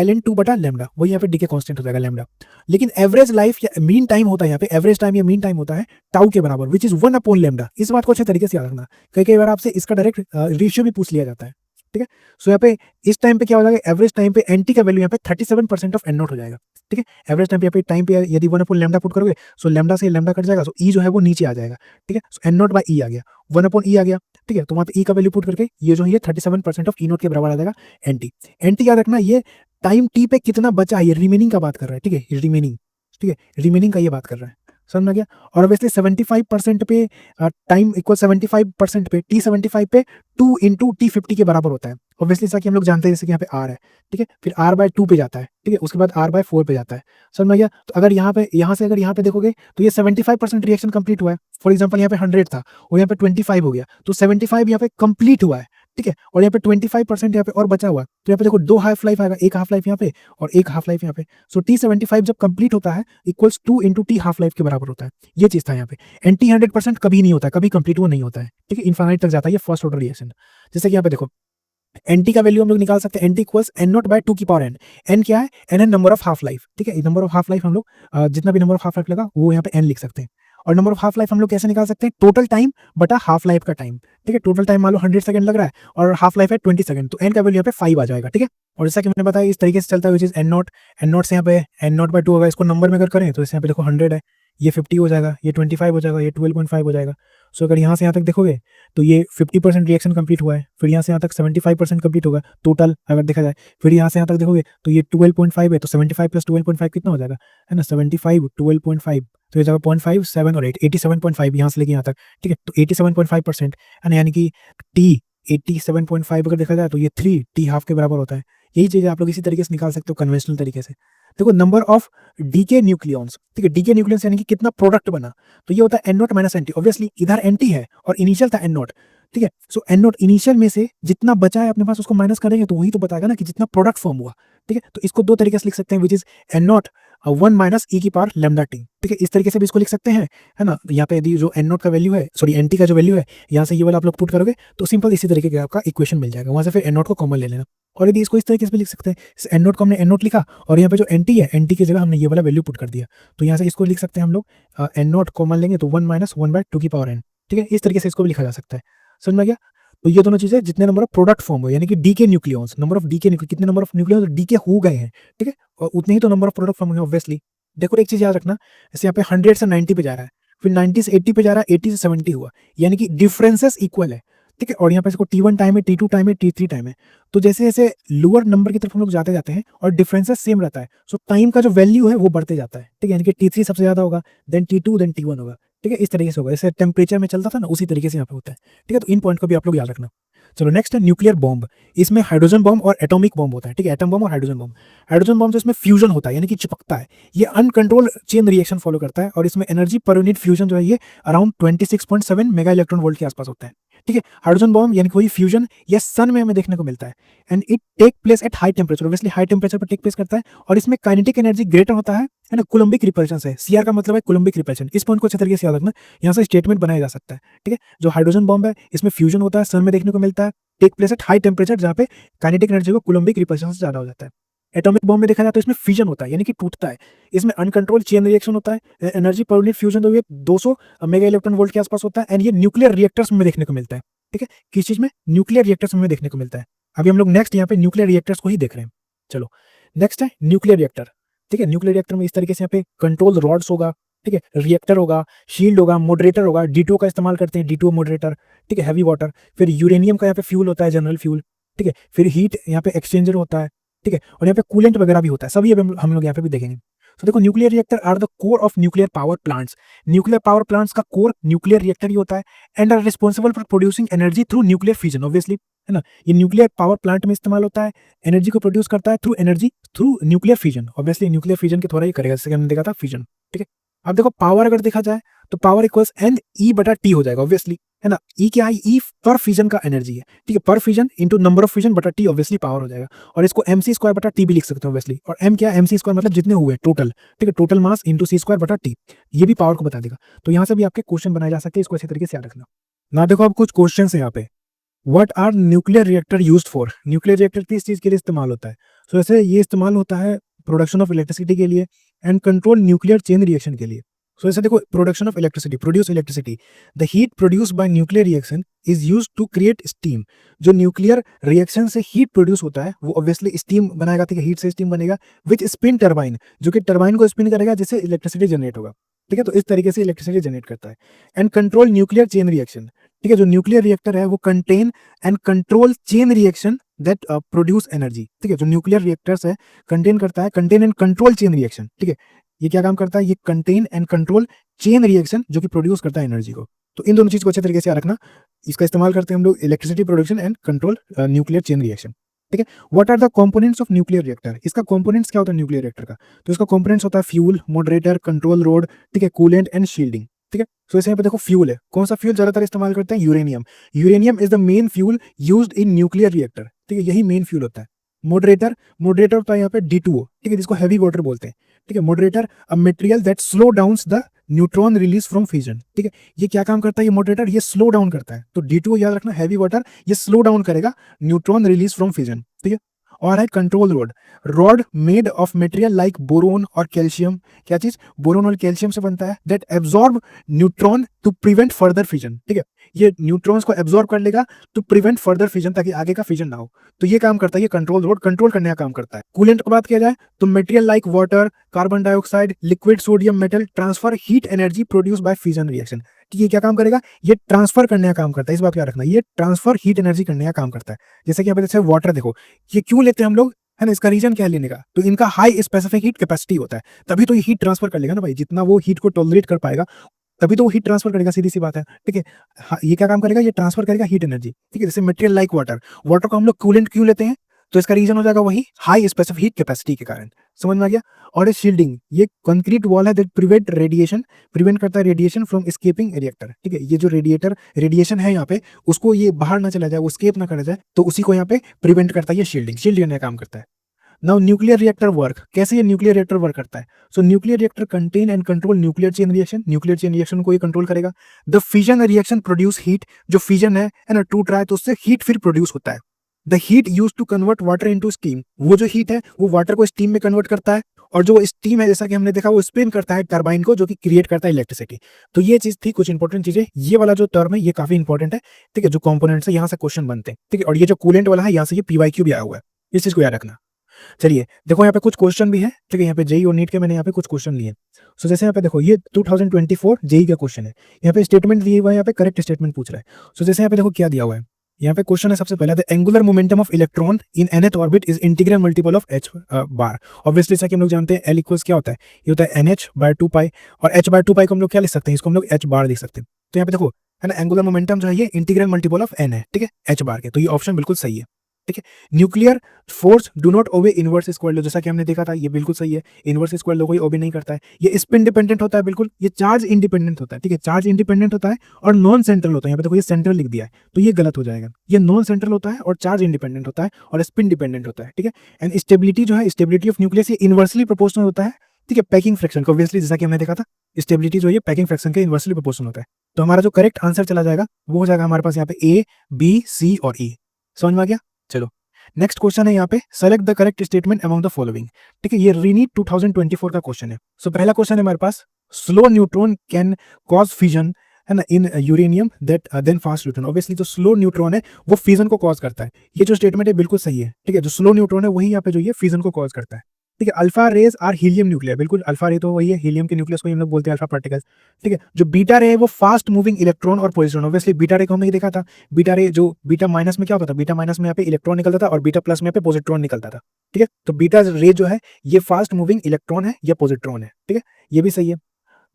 ln2/λ, वही यहाँ पे डी के कॉन्स्टेंट हो जाएगा लैम्डा। लेकिन एवरेज लाइफ या मीन टाइम होता है यहाँ पे, एवरेज टाइम या मीन टाइम होता है टाउ के बराबर, विच इज 1/λ। इस बात को अच्छे तरीके से याद रखना, कई बार आपसे इसका डायरेक्ट रेशियो भी पूछ लिया जाता है, ठीक है। सो यहाँ पे इस टाइम पे क्या हो जाएगा, एवरेज टाइम पे एनटी का वैल्यू यहाँ पे 37% ऑफ N0 हो जाएगा, ठीक है। एवरेज टाइम पे टाइम पे यदि 1/λ पुट करोगे सो लैम्डा से लैम्डा कट जाएगा, सो ई जो है वो नीचे आ जाएगा, ठीक है। सो N0/E आ गया, 1/E आ गया, ठीक है। तो वहाँ पे ई का वैल्यू पुट करके ये जो है 37% ऑफ E0 के बराबर आ जाएगा एनटी। एनटी याद रखना, ये टाइम टी पे कितना बचा है, ये रिमेनिंग का बात कर रहा है, ठीक है, रिमेनिंग, ठीक है, रिमेनिंग का ये बात कर रहा है, समझ में आ गया। और ऑब्वियसली 75% पे टाइम इक्वल 75% पे T75 पे 2 × T50 के बराबर होता है। ऑब्वियसली जैसा कि हम लोग जानते हैं, जैसे कि यहाँ पे R है, ठीक है, फिर R/2 पे जाता है, ठीक है, उसके बाद R/4 पे जाता है, समझ में आ गया। तो अगर यहाँ से अगर यहाँ पे देखोगे तो ये 75% रिएक्शन कंप्लीट हुआ है। फॉर एग्जाम्पल यहाँ पे 100 था और यहाँ पे 25 हो गया, तो 75 यहाँ पे कंप्लीट हुआ है, ठीक है, और यहाँ पे 25% यहाँ पे और बचा हुआ है, तो यहाँ पे देखो 2 हाफ लाइफ आएगा, एक हाफ लाइफ यहाँ पे और एक हाफ लाइफ यहाँ पे। सो T75 जब कंप्लीट होता है equals 2 into T half life के बराबर होता है। ये चीज था यहाँ पे। एंटी 100% कभी नहीं होता है, कभी कंप्लीट वो नहीं होता है, ठीक है, इन्फाइनाइट तक जाता है ये फर्स्ट ऑर्डर रिएक्शन। जैसे कि यहाँ पे देखो एनटी का वैल्यू हम लोग निकाल सकते हैं, N t equals N naught by 2 की पावर एन। एन क्या है? एन है नंबर ऑफ हाफ लाइफ, ठीक है, नंबर ऑफ हाफ लाइफ हम लोग जितना भी नंबर ऑफ हाफ लाइफ लगा वो यहाँ पे एन लिख सकते हैं। और नंबर ऑफ हाफ लाइफ हम लोग कैसे निकाल सकते हैं? टोटल टाइम बटा हाफ लाइफ का टाइम, ठीक है, टोटल टाइम मान लो 100 सेकंड लग रहा है और हाफ लाइफ है 20 सेकंड, तो एन का वैल्यू यहाँ पे 5 आ जाएगा, ठीक है। और जैसा कि मैंने बताया इस तरीके से चलता है, एन नॉट से यहाँ पे एन नॉट बाय 2 होगा, इसको नंबर में अगर करें तो यहाँ पे देखो 100 है, ये 50 हो जाएगा, ये 25 हो जाएगा, ये 12.5 हो जाएगा। सो अगर यहाँ से यहाँ तक देखोगे तो ये 50% रिएक्शन कंप्लीट हुआ है, फिर यहाँ से यहाँ तक 75% कंप्लीट होगा टोटल अगर देखा जाए, फिर यहाँ से यहाँ तक देखोगे तो ये 12.5 है, तो 75 प्लस 12.5 कितना हो जाएगा, है ना, 75 12.5, तो ये जगह 0.5 7 और 8 87.5 यहाँ से लेके यहाँ तक, ठीक है, तो 87.5% है ना, यानी कि टी 87.5 अगर देखा जाए तो ये 3 टी हाफ के बराबर होता है। यही चीज़ आप लोग इसी तरीके से निकाल सकते हो कन्वेंशनल तरीके से। देखो नंबर ऑफ डीके न्यूक्लियॉन्स, ठीक है, डीके न्यूक्लियॉन्स यानी कि कितना प्रोडक्ट बना, तो ये होता है N naught minus N T. Obviously इधर एन टी है और इनिशियल था एन नॉट, ठीक है, सो एन नॉट इनिशियल में से जितना बचा है अपने पास उसको माइनस करेंगे तो वही तो बताएगा ना कि जितना प्रोडक्ट फॉर्म हुआ, ठीक है। तो इसको दो तरीके से लिख सकते हैं, which is N not 1 minus e की पावर लैम्डा टी, ठीक है, इस तरीके से भी इसको लिख सकते हैं, है ना। यहाँ पे यदि जो एन नॉट का वैल्यू है, सॉरी एन टी का जो वैल्यू है, यहाँ से ये वाला आप लोग पुट करोगे तो सिंपल इसी तरीके का आपका इक्वेशन मिल जाएगा, वहां से फिर एन नॉट को कॉमन ले लेना। और यदि इसको इस तरीके से भी लिख सकते हैं, एन नॉट को हमने एन नॉट लिखा और यहाँ पे जो एन टी है, एन टी की जगह हमने ये वाला वैल्यू पुट कर दिया, तो यहाँ से इसको लिख सकते हैं हम लोग एन नॉट कॉमन लेंगे तो 1 माइनस 1 बाय 2 की पावर एन, ठीक है, इस तरीके से इसको भी लिखा जा सकता है। समझ में आ गया? तो ये दोनों चीजें जितने नंबर ऑफ प्रोडक्ट फॉर्म हुए यानी कि decay nucleons, number of decay कितने नंबर ऑफ न्यूक्लियॉन्स डीके हो गए हैं, ठीक है, और उतने ही तो नंबर ऑफ प्रोडक्ट फॉर्म हुए ऑब्वियसली। देखो एक चीज याद रखना, जैसे यहाँ पे 100 से 90 पे जा रहा है, फिर 90 से 80 पे जा रहा है, 80 से 70 हुआ, यानी कि डिफरेंसेस इक्वल है, ठीक है, और यहाँ पे इसको T1 टाइम है, T2 टाइम है, T3 टाइम है, तो जैसे जैसे लोअर नंबर की तरफ हम लोग जाते जाते हैं और डिफरेंसेस सेम रहता है, सो टाइम का जो वैल्यू है वो बढ़ते जाता है, ठीक है, यानी कि T3 सबसे ज्यादा होगा, देन T2 देन T1 होगा, ठीक है, इस तरीके से होगा, जैसे टेम्परेचर में चलता था ना उसी तरीके से यहाँ पे होता है, ठीक है। तो इन पॉइंट को भी आप लोग याद रखना। चलो नेक्स्ट है न्यूक्लियर बॉम्ब। इसमें हाइड्रोजन बॉम्ब और एटॉमिक बॉम्ब होता है, ठीक है, एटम बॉम्ब और हाइड्रोजन बॉम्ब। हाइड्रोजन बॉम्ब जो इसमें फ्यूजन होता है यानी कि चिपकता है, ये अनकंट्रोल चेन रिएक्शन फॉलो करता है और इसमें एनर्जी पर यूनिट फ्यूजन जो है ये अराउंड 26.7 मेगा इलेक्ट्रॉन वोल्ट के आसपास होता है, ठीक है। हाइड्रोजन बॉम्ब यानी कोई फ्यूजन या सन में हमें देखने को मिलता है and it take place at high temperature, obviously high temperature पर टेक प्लेस करता है और इसमें काइनेटिक एनर्जी ग्रेटर होता है ना, कूलम्बिक रिपल्शन से। सीआर का मतलब है कूलम्बिक रिपल्शन, इस पॉइंट को अच्छे तरीके से याद रखना, यहाँ से स्टेटमेंट बनाया जा सकता है, ठीक है। जो हाइड्रोजन बॉम्ब है इसमें फ्यूजन होता है, सन में देखने को मिलता है, take place at high temperature जहाँ पे काइनेटिक एनर्जी को कूलम्बिक रिपल्शन से ज्यादा हो जाता है। एटॉमिक बॉम्ब में देखा जाए तो इसमें फ्यूजन होता है यानी कि टूटता है, इसमें अनकंट्रोल चेन रिएक्शन होता है, एनर्जी पर यूनिट फ्यूजन जो है 200 मेगा इलेक्ट्रॉन वोल्ट के आसपास होता है एंड ये न्यूक्लियर रिएक्टर्स में देखने को मिलता है, ठीक है। किस चीज में? न्यूक्लियर रिएक्टर्स में देखने को मिलता है। अभी हम लोग नेक्स्ट यहाँ पे न्यूक्लियर रिएक्टर्स को ही देख रहे हैं। चलो नेक्स्ट है न्यूक्लियर रिएक्टर, ठीक है। न्यूक्लियर रिएक्टर में इस तरीके से यहाँ पे कंट्रोल रॉड्स होगा, ठीक है, रिएक्टर होगा, शील्ड होगा, मॉडरेटर होगा, D2 का इस्तेमाल करते हैं, D2 मॉडरेटर, ठीक है, हैवी वाटर, फिर यूरेनियम का यहाँ पे फ्यूल होता है, जनरल फ्यूल, ठीक है, फिर हीट यहाँ पे एक्सचेंजर होता है, ठीक है, और यहाँ पे कूलेंट वगैरह भी होता है, सभी हम लोग यहाँ पे भी देखेंगे। तो देखो nuclear reactor are the core of nuclear power plants. Nuclear power plants का कोर न्यूक्लियर रिएक्टर ही होता है and are responsible for producing energy through nuclear fusion, obviously, है ना। ये न्यूक्लियर पावर प्लांट में इस्तेमाल होता है, एनर्जी को प्रोड्यूस करता है through nuclear fusion, obviously nuclear fusion के थोड़ा ही करेगा, जैसे हमने देखा था फ्यूजन, ठीक है। अब देखो पावर अगर देखा जाए तो पावर इक्वल्स एन ई बटा टी हो जाएगा, ऑब्वियसली, है ना। ई क्या है? ई पर फ्यूजन का एनर्जी है, ठीक है, पर fusion into number of fusion बटा टी, ऑब्वियसली पावर हो जाएगा। और इसको एम सी स्क्वायर बटा टी भी लिख सकते हो ऑब्वियसली, और एम क्या है? एम सी स्क्वायर मतलब जितने हुए टोटल, ठीक है, total mass into C square बटा टी, ये भी पावर को बता देगा। तो यहाँ से भी आपके क्वेश्चन बनाए जा सकते हैं, इसको अच्छे तरीके से याद रखना ना। देखो अब कुछ क्वेश्चन है यहाँ पे, what are nuclear reactor used for? Nuclear reactor किस चीज के लिए इस्तेमाल होता है? सो ऐसे ये इस्तेमाल होता है प्रोडक्शन ऑफ इलेक्ट्रिसिटी के लिए and control nuclear chain reaction के लिए। सो ऐसे देखो, production of electricity, produce electricity, the heat produce by nuclear reaction is used to create steam. जो न्यूक्लियर रिएक्शन से हीट प्रोड्यूस होता है वो ऑब्वियसली स्टीम बनाएगा, ठीक है, हीट से स्टीम बनेगा, विच स्पिन टर्बाइन, जो कि टर्बाइन को स्पिन करेगा जिससे इलेक्ट्रिसिटी जनरेट होगा, ठीक है। तो इस तरीके से इलेक्ट्रिसिटी जनरेट करता है and control nuclear chain reaction, ठीक है। जो न्यूक्लियर रिएक्टर है वो contain and control chain reaction that produce energy, ठीक है। जो न्यूक्लियर रिएक्टर्स है कंटेन करता है, contain and control chain reaction, ठीक है। ये क्या काम करता है? ये contain and control chain reaction जो कि प्रोड्यूस करता है एनर्जी को। तो इन दोनों चीज को अच्छे तरीके से याद रखना, इसका इस्तेमाल करते हैं हम लोग electricity production and control nuclear chain reaction, ठीक है। What are the components of nuclear reactor? इसका कंपोनेंट्स क्या होता है न्यूक्लियर रिएक्टर का? तो इसका कंपोनेंट्स होता है फ्यूल, मॉडरेटर, कंट्रोल रोड, ठीक है, कूलेंट एंड शील्डिंग, ठीक है। सो इसे यहाँ पे देखो फ्यूल है, कौन सा फ्यूल ज्यादातर इस्तेमाल करते हैं? Uranium. Uranium is the main fuel used in nuclear reactor, ठीक है, यही मेन फ्यूल होता है। मॉडरेटर, मॉडरेटर होता है यहाँ पे D2O, ठीक है, जिसको हैवी वाटर बोलते हैं, ठीक है। Moderator a material that slow down the neutron release from fusion, ठीक है। ये क्या काम करता है? ये मॉडरेटर ये स्लो डाउन करता है, तो D2O याद रखना, हैवी वाटर, ये स्लो डाउन करेगा न्यूट्रॉन रिलीज फ्रॉम फ्यूजन, ठीक है। और है control rod, rod made of material like boron और कैल्शियम, क्या चीज? बोरोन और कैल्शियम से बनता है, that absorb neutron to prevent further fusion, ठीक है। ये न्यूट्रॉन्स को एब्जॉर्ब कर लेगा टू प्रिवेंट फर्दर फ्यूजन, ताकि आगे का फ्यूजन ना हो। तो ये काम करता है, ये कंट्रोल रॉड कंट्रोल करने का काम करता है। कूलेंट की बात किया जाए तो material like water, carbon dioxide, liquid sodium metal transfer heat energy produce by fusion reaction, कि ये क्या काम करेगा? ये ट्रांसफर करने का काम करता है, इस बात को याद रखना, ये ट्रांसफर हीट एनर्जी करने का काम करता है। जैसे कि यहाँ पे जैसे वाटर देखो, ये क्यों लेते हैं हम लोग, है ना, इसका रीजन क्या है लेने का? तो इनका हाई स्पेसिफिक हीट कैपेसिटी होता है, तभी तो ये हीट ट्रांसफर कर लेगा ना भाई, जितना वो हीट को टॉलरेट कर पाएगा तभी तो वो हीट ट्रांसफर करेगा, सीधी सी बात है, ठीक है। हाँ, ये क्या काम करेगा? ये ट्रांसफर करेगा हीट एनर्जी, ठीक है। जैसे मटेरियल लाइक वाटर, वाटर को हम लोग कूलेंट क्यों लेते हैं? तो इसका रीजन हो जाएगा वही हाई स्पेसिफिक हीट कैपेसिटी के कारण, समझ में आ गया। और शील्डिंग, ये कंक्रीट वॉल है दैट प्रिवेंट रेडिएशन, प्रिवेंट करता है रेडिएशन फ्रॉम एस्केपिंग रिएक्टर, ठीक है। ये जो रेडिएशन है यहाँ पे, उसको ये बाहर ना चला जाए, वो एस्केप ना करा जाए, तो उसी को यहाँ पे प्रिवेंट करता है, ये शील्डिंग, शील्ड करने का काम करता है। नाउ न्यूक्लियर रिएक्टर वर्क, कैसे ये न्यूक्लियर रिएक्टर वर्क करता है? सो nuclear reactor contain and control nuclear chain reaction, nuclear chain reaction को ये कंट्रोल करेगा। The fission reaction produce heat, जो फिजन है ना, टूट रहा है तो उससे हीट फिर प्रोड्यूस होता है। The heat use to convert water into steam, वो जो हीट है वो वाटर को स्टीम में कन्वर्ट करता है, और जो स्टीम है जैसा कि हमने देखा वो स्पिन करता है टरबाइन को, जो कि क्रिएट करता है इलेक्ट्रिसिटी। तो ये चीज थी कुछ इंपॉर्टेंट चीजें, ये वाला जो टर्म है ये काफी इंपॉर्टेंट है, ठीक है, जो कंपोनेंट्स है यहाँ से क्वेश्चन बनते हैं, ठीक है। और ये जो कूलेंट वाला है यहाँ से ये PYQ भी आया हुआ है, इस चीज को याद रखना। चलिए देखो यहाँ पे कुछ क्वेश्चन भी है, ठीक है, यहाँ पे जेई और नीट के मैंने यहाँ पे कुछ क्वेश्चन लिए। सो जैसे यहाँ पे देखो ये 2024 जेई का क्वेश्चन है, यहाँ पे स्टेटमेंट दिए हुआ है, यहाँ पे करेक्ट स्टेटमेंट पूछ रहा है। सो जैसे यहाँ पे देखो क्या दिया हुआ है, यहाँ पे क्वेश्चन है सबसे पहले, the angular momentum of electron in nth orbit is integral multiple of h bar. Obviously जैसा कि हम लोग जानते हैं L इक्वल्स क्या होता है, ये होता है NH/2 और h/2 को हम लोग क्या लिख सकते हैं, इसको हम लोग h बार लिख सकते हैं। तो यहाँ पे देखो है ना, एंगुलर मोमेंटम जो है ये इंटीग्रल मल्टीपल ऑफ n है, ठीक है, h बार के, तो ये ऑप्शन बिल्कुल सही है, ठीक है। Nuclear force do not obey inverse square law, जैसा कि हमने देखा था, ये बिल्कुल सही है, इनवर्स स्क्वायर लॉ कोई ओबे नहीं करता है। ये स्पिन डिपेंडेंट होता है, बिल्कुल, ये चार्ज इंडिपेंडेंट होता है, ठीक है, चार्ज इंडिपेंडेंट होता है और नॉन सेंट्रल होता है। यहाँ पे देखो ये सेंट्रल लिख दिया है, तो ये गलत हो जाएगा, ये नॉन सेंट्रल होता है और चार्ज इंडिपेंडेंट होता है और स्पिन डिपेंडेंट होता है, ठीक है। एंड स्टेबिलिटी जो है, स्टेबिलिटी ऑफ न्यूक्लियस, ये इनवर्सली प्रोपोर्शनल होता है, ठीक है, पैकिंग फ्रैक्शन को, ऑब्वियसली जैसा कि हमने देखा था, स्टेबिलिटी जो है पैकिंग फ्रैक्शन के इनवर्सली प्रोपोर्शनल होता है। तो हमारा जो करेक्ट आंसर चला जाएगा वो हो जाएगा हमारे पास यहाँ पे A, B, C और E। समझ में आ गया? चलो नेक्स्ट क्वेश्चन है यहाँ पे, select the correct statement among the following, ठीक है, ये रीनीट 2024 का क्वेश्चन है। सो पहला क्वेश्चन है हमारे पास, slow neutron can cause fission, है ना, in uranium that then fast neutron. Obviously जो स्लो न्यूट्रॉन है वो फिजन को कॉज करता है, ये जो स्टेटमेंट है बिल्कुल सही है, ठीक है। जो स्लो न्यूट्रॉन है वही यहाँ पे जो ये फिजन को कॉज करता है, ठीक है। Alpha rays are helium nuclear, बिल्कुल अल्फा रे तो वही है, हीलियम के न्यूक्लियस को हम लोग बोलते हैं अल्फा पार्टिकल्स, ठीक है। जो बीटा रे है वो फास्ट मूविंग इलेक्ट्रॉन और पॉजिट्रॉन, ऑब्वियसली बीटा रे को हमने देखा था, बीटा रे जो बीटा माइनस में क्या होता था, बीटा माइनस में यहाँ पे इलेक्ट्रॉन निकलता था और बीटा प्लस में यहाँ पे पॉजिट्रॉन निकलता था, ठीक है। तो बीटा रे जो है ये फास्ट मूविंग इलेक्ट्रॉन है या पॉजिट्रॉन है, ठीक है, ये भी सही है।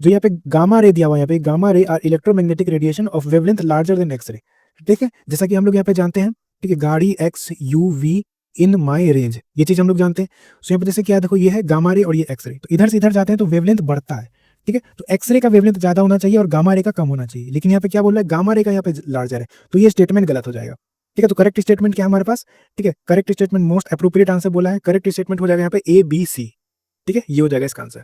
जो यहाँ पे गामा रे दिया हुआ है, यहाँ पे gamma ray are electromagnetic radiation of wavelength larger than X ray, ठीक है, जैसा कि हम लोग यहाँ पे जानते हैं, ठीक है, गाड़ी X U V in my range, ये चीज हम लोग जानते हैं। सो यहाँ पे जैसे क्या है, देखो ये है गामा रे और ये एक्स रे, तो इधर से इधर जाते हैं तो वेवलेंथ बढ़ता है, ठीक है। तो एक्स रे का वेवलेंथ ज्यादा होना चाहिए और गामा रे का कम होना चाहिए, लेकिन यहाँ पे क्या बोल रहा है, गामा रे का यहाँ पे लार्जर है, तो ये स्टेटमेंट गलत हो जाएगा, ठीक है। तो करेक्ट स्टेटमेंट क्या है हमारे पास, ठीक है, correct statement most appropriate answer बोला है, करेक्ट स्टेटमेंट हो जाएगा यहाँ पे A, B, C, ठीक है, ये हो जाएगा इसका आंसर।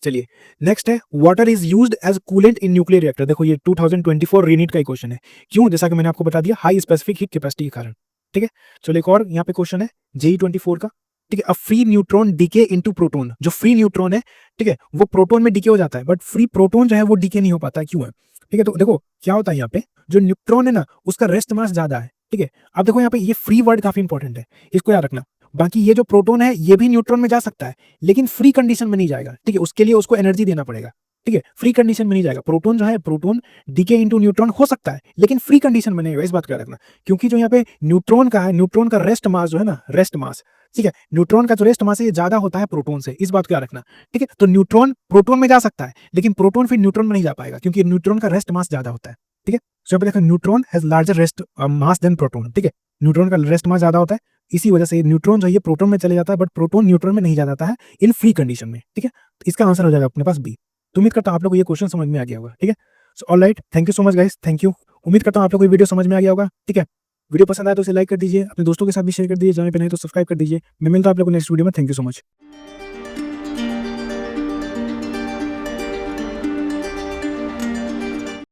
चलिए नेक्स्ट है, water is used as coolant in nuclear reactor. देखो ये 2024 रीनीट का ही क्वेश्चन है, क्यों? जैसा कि मैंने आपको बता दिया, हाई स्पेसिफिक हीट कैपेसिटी के कारण, ठीक है। चलो एक और यहाँ पे क्वेश्चन है JEE 24 का, ठीक है, a free neutron decay into proton, जो फ्री न्यूट्रॉन है, ठीक है, वो प्रोटॉन में डीके हो जाता है, बट फ्री प्रोटॉन जो है वो डीके नहीं हो पाता, क्यों है? ठीक है, तो देखो क्या होता है यहाँ पे, जो न्यूट्रॉन है ना उसका रेस्ट मास ज्यादा है, ठीक है। अब देखो यहाँ पे ये फ्री वर्ड काफी इंपॉर्टेंट है, इसको याद रखना। बाकी ये जो प्रोटॉन है ये भी न्यूट्रॉन में जा सकता है, लेकिन फ्री कंडीशन में नहीं जाएगा, ठीक है, उसके लिए उसको एनर्जी देना पड़ेगा, ठीक है, फ्री कंडीशन में नहीं जाएगा। प्रोटॉन जो है, प्रोटॉन डीके इनटू न्यूट्रॉन हो सकता है, लेकिन फ्री कंडीशन में नहीं होगा, इस बात का याद रखना। क्योंकि जो यहाँ पे न्यूट्रॉन का है, न्यूट्रॉन का रेस्ट मास जो है ना, रेस्ट मास, ठीक है, न्यूट्रॉन का जो रेस्ट मास है ये ज्यादा होता है प्रोटॉन से, इस बात को याद रखना, ठीक है। तो न्यूट्रॉन प्रोटॉन में जा सकता है, लेकिन प्रोटॉन फिर न्यूट्रॉन में नहीं जा पाएगा, क्योंकि न्यूट्रॉन का रेस्ट मास ज्यादा होता है, ठीक है। सो देखो neutron has larger rest mass than proton, ठीक है, न्यूट्रॉन का रेस्ट मास ज्यादा होता है, इसी वजह से न्यूट्रॉन जो है प्रोटॉन में चले जाता है, बट प्रोटॉन न्यूट्रॉन में नहीं जा जाता है इन फ्री कंडीशन में, ठीक है। तो इसका आंसर हो जाएगा अपने पास B। तो उम्मीद करता हूं आप लोग को ये क्वेश्चन समझ में आ गया होगा, ठीक है। So alright, thank you so much guys, thank you. उम्मीद करता हूँ आप लोग को ये वीडियो समझ में आ गया होगा। ठीक है, वीडियो पसंद आया तो उसे लाइक कर दीजिए, अपने दोस्तों के साथ भी शेयर कर दीजिए, चैनल पे नहीं तो सब्सक्राइब कर दीजिए। मैं मिलता हूँ आप लोगों को नेक्स्ट वीडियो में। Thank you so much.